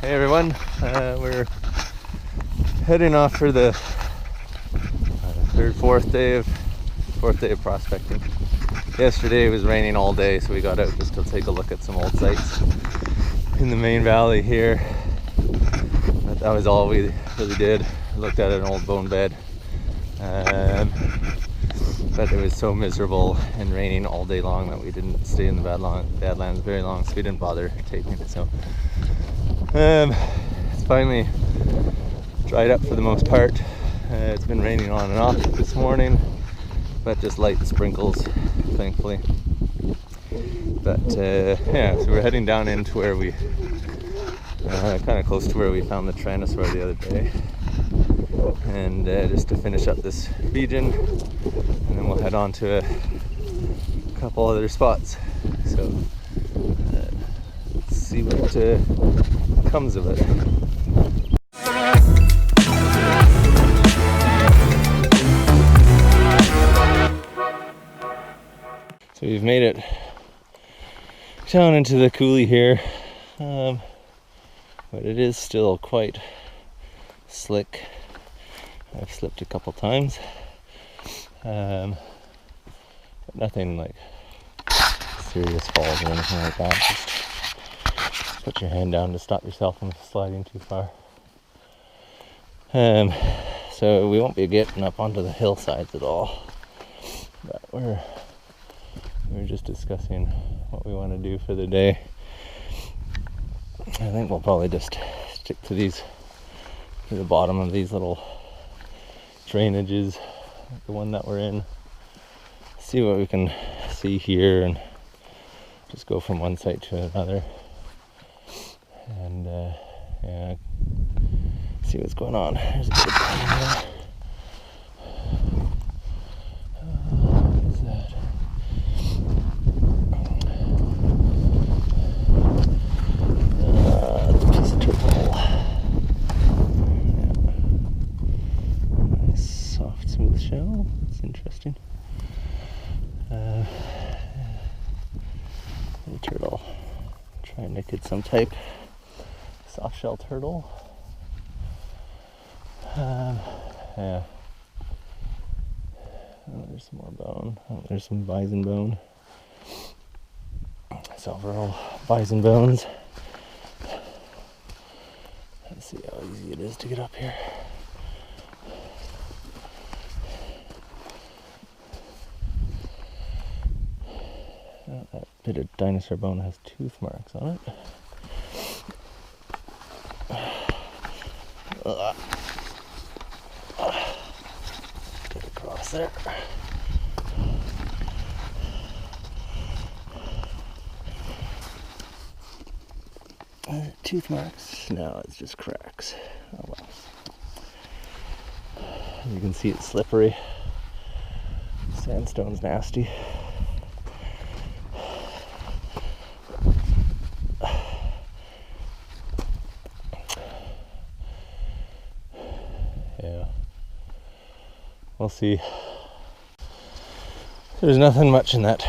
Hey everyone, we're heading off for the fourth day of prospecting. Yesterday it was raining all day, so we got out just to take a look at some old sites in the main valley here. But that was all we really did. We looked at an old bone bed, but it was so miserable and raining all day long that we didn't stay in the Badlands very long, so we didn't bother taking it. So it's finally dried up for the most part. It's been raining on and off this morning, but just light sprinkles, thankfully. But yeah, so we're heading down into where we kind of close to where we found the Dinosaur the other day, and just to finish up this region, and then we'll head on to a couple other spots. So let's see what comes of it. So we've made it down into the coulee here, but it is still quite slick. I've slipped a couple times, but nothing like serious falls or anything like that. Just put your hand down to stop yourself from sliding too far. So we won't be getting up onto the hillsides at all, but we're just discussing what we want to do for the day. I think we'll probably just stick to the bottom of these little drainages, like the one that we're in. See what we can see here and just go from one site to another, and yeah, see what's going on. There's a bit of bottom there. What is that? It's a piece of turtle. Yeah. Nice, soft, smooth shell. That's interesting. Little turtle. Trying to get some type soft shell turtle. Yeah. Oh, there's some more bone. Oh, there's some bison bone. Several bison bones. Let's see how easy it is to get up here. Oh, that bit of dinosaur bone has tooth marks on it. Get across there. Tooth marks? No, it's just cracks. Oh well. You can see it's slippery. Sandstone's nasty. Yeah. We'll see. There's nothing much in that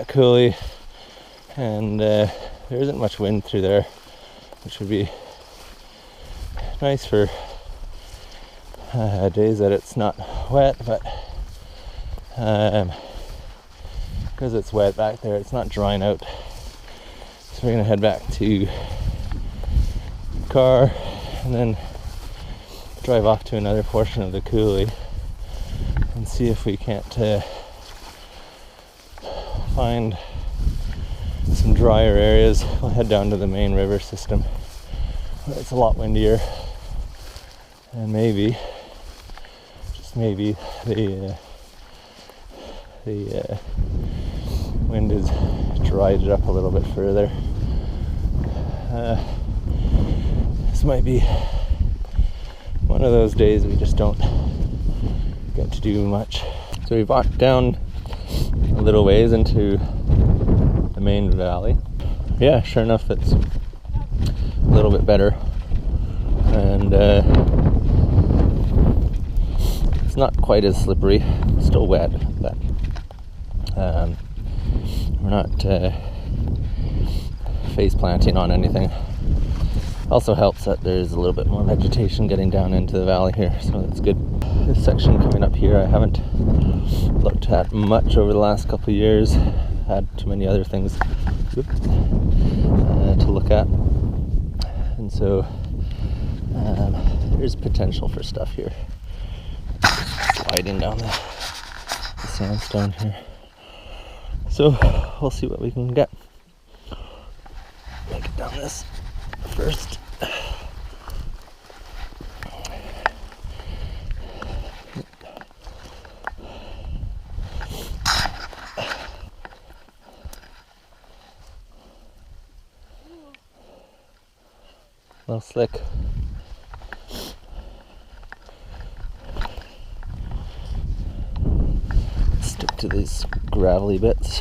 coulee, and there isn't much wind through there, which would be nice for days that it's not wet, but because it's wet back there, it's not drying out. So we're gonna head back to the car and then drive off to another portion of the coulee and see if we can't find some drier areas. We'll head down to the main river system where it's a lot windier, and maybe, just maybe, the wind has dried it up a little bit further. This might be one of those days we just don't get to do much. So we walked down a little ways into the main valley. Yeah, sure enough, it's a little bit better, and it's not quite as slippery. It's still wet, but we're not face planting on anything. Also helps that there's a little bit more vegetation getting down into the valley here, so that's good. This section coming up here I haven't looked at much over the last couple of years. Had too many other things to look at, and so there's potential for stuff here. Sliding down the sandstone here, so we'll see what we can get. Make it down this first. A little slick. Stick to these gravelly bits.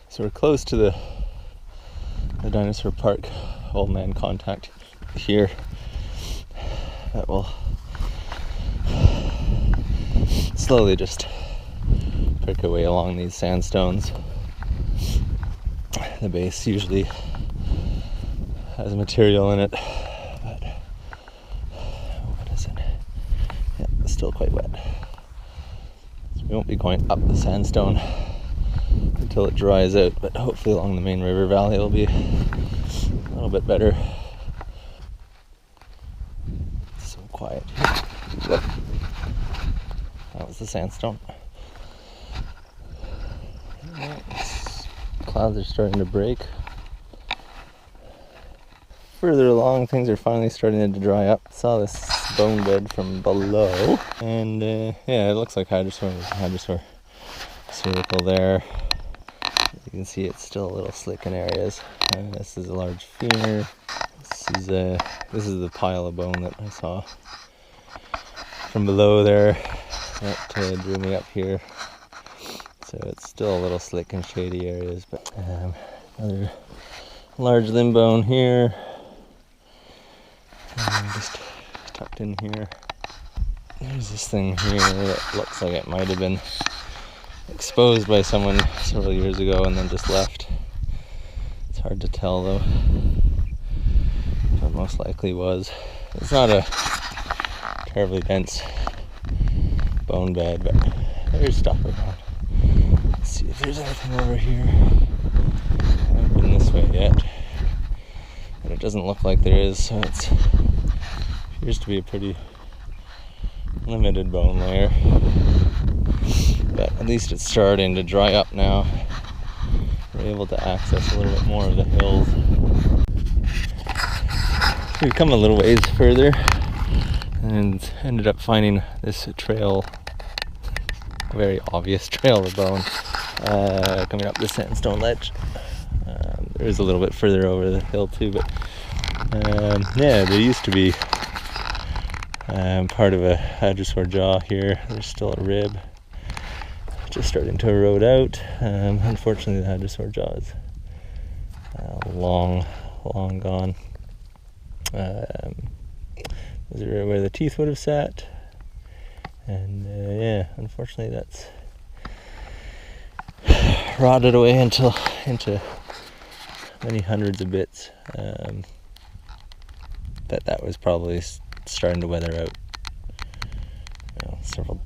So we're close to the dinosaur park, old man contact here. That will slowly just prick away along these sandstones. The base usually has material in it, but what is it? Yeah, it's still quite wet. So we won't be going up the sandstone until it dries out, but hopefully along the main river valley it'll be a little bit better. It's so quiet here. That was the sandstone. Clouds are starting to break. Further along, things are finally starting to dry up. Saw this bone bed from below, and yeah, it looks like hadrosaur. There's a hadrosaur circle there. You can see it's still a little slick in areas. This is a large femur. This is the pile of bone that I saw from below there that drew me up here. So it's still a little slick in shady areas, but another large limb bone here. Just tucked in here. There's this thing here that looks like it might have been exposed by someone several years ago and then just left. It's hard to tell though, but most likely was. It's not a terribly dense bone bed, but there's stuff around. Let's see if there's anything over here. I haven't been this way yet, but it doesn't look like there is, so it appears to be a pretty limited bone layer. But at least it's starting to dry up now. We're able to access a little bit more of the hills. We've come a little ways further and ended up finding this trail, a very obvious trail of bone, coming up the sandstone ledge. There is a little bit further over the hill too, but yeah, there used to be part of a hadrosaur jaw here. There's still a rib. Just starting to erode out. Unfortunately, the hadrosaur jaw is long gone. Those are where the teeth would have sat, and yeah, unfortunately, that's rotted away into many hundreds of bits. That was probably starting to weather out, several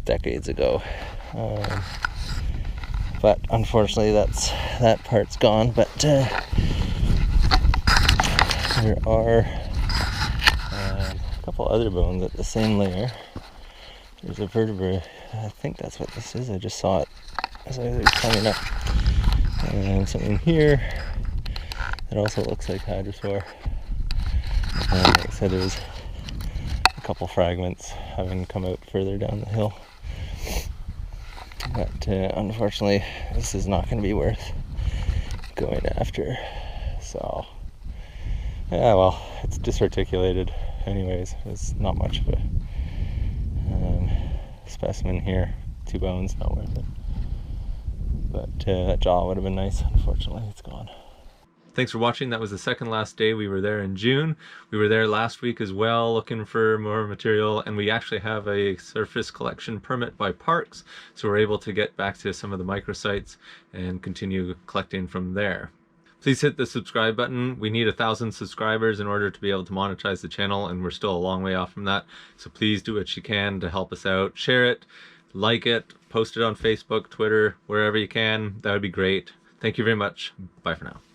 decades ago. But unfortunately that part's gone, but there are a couple other bones at the same layer. There's a vertebra, I think that's what this is. I just saw it as I was coming up. Something here that also looks like hadrosaur. Like I said, there's a couple fragments having come out further down the hill. But unfortunately, this is not going to be worth going after. So, yeah, well, it's disarticulated anyways. There's not much of a specimen here. 2 bones, not worth it. But that jaw would have been nice. Unfortunately, it's gone. Thanks for watching. That was the second last day. We were there in June. We were there last week as well, looking for more material, and we actually have a surface collection permit by Parks, so we're able to get back to some of the microsites and continue collecting from there. Please hit the subscribe button. We need 1,000 subscribers in order to be able to monetize the channel, and we're still a long way off from that. So please do what you can to help us out. Share it, like it, post it on Facebook, Twitter, wherever you can. That would be great. Thank you very much. Bye for now.